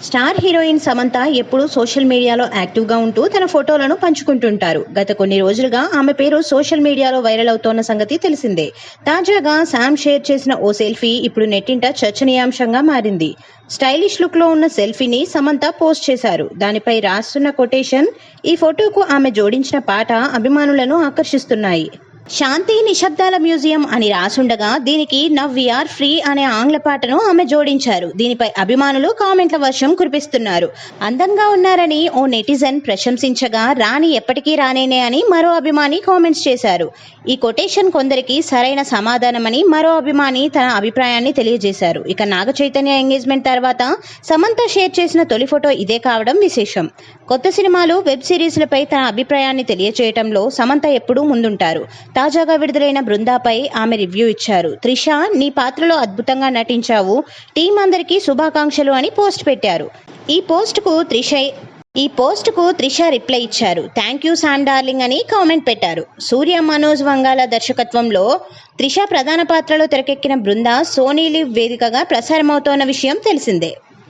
Star heroine Samantha ఎప్పుడూ social మీడియాలో యాక్టివ్గా ఉంటూ తన ఫోటోలను పంచుకుంటుంటారు. గత కొన్ని రోజులుగా ఆమె పేరు సోషల్ మీడియాలో వైరల్ అవుతోన్న సంగతి తెలిసిందే. తాజాగా శామ్ షేర్ చేసిన ఓ సెల్ఫీ ఇప్పుడు నెట్టింట చర్చనీయాంశంగా మారింది. స్టైలిష్ లుక్ లో ఉన్న సెల్ఫీని సమంత పోస్ట్ చేశారు. దానిపై రాస్తున్న కొటేషన్, ఈ ఫోటోకు ఆమె జోడించిన పాట అభిమానులను ఆకర్షిస్తున్నాయి. శాంతి నిశ్శబ్దాల మ్యూజియం అని రాసుండగా దీనికి నవ్ వీఆర్ ఫ్రీ అనే ఆంగ్ల పాటను ఆమె జోడించారు. దీనిపై అభిమానులు కామెంట్ల వర్షం కురిపిస్తున్నారు. అందంగా ఉన్నారని ఓ నెటిజన్ ప్రశంసించగా, రాణి ఎప్పటికీ రానేనే అని మరో అభిమాని కామెంట్స్ చేశారు. ఈ కొటేషన్ కొందరికి సరైన సమాధానమని మరో అభిమాని తన అభిప్రాయాన్ని తెలియజేశారు. ఇక నాగ చైతన్య ఎంగేజ్మెంట్ తర్వాత సమంత షేర్ చేసిన తొలి ఫోటో ఇదే కావడం విశేషం. కొత్త సినిమాలు, వెబ్ సిరీస్లపై తన అభిప్రాయాన్ని తెలియజేయడంలో సమంత ఎప్పుడూ ముందుంటారు. తాజాగా విడుదలైన బృందాపై ఆమె రివ్యూ ఇచ్చారు. త్రిష, నీ పాత్రలో అద్భుతంగా నటించావు, టీం అందరికీ శుభాకాంక్షలు అని పోస్ట్ పెట్టారు. ఈ పోస్ట్ కు త్రిష రిప్లై ఇచ్చారు. థ్యాంక్ యూ శామ్ డార్లింగ్ అని కామెంట్ పెట్టారు. సూర్య మనోజ్ వంగాల దర్శకత్వంలో త్రిష ప్రధాన పాత్రలో తెరకెక్కిన బృంద సోనీ లివ్ వేదికగా ప్రసారమవుతోన్న విషయం తెలిసిందే.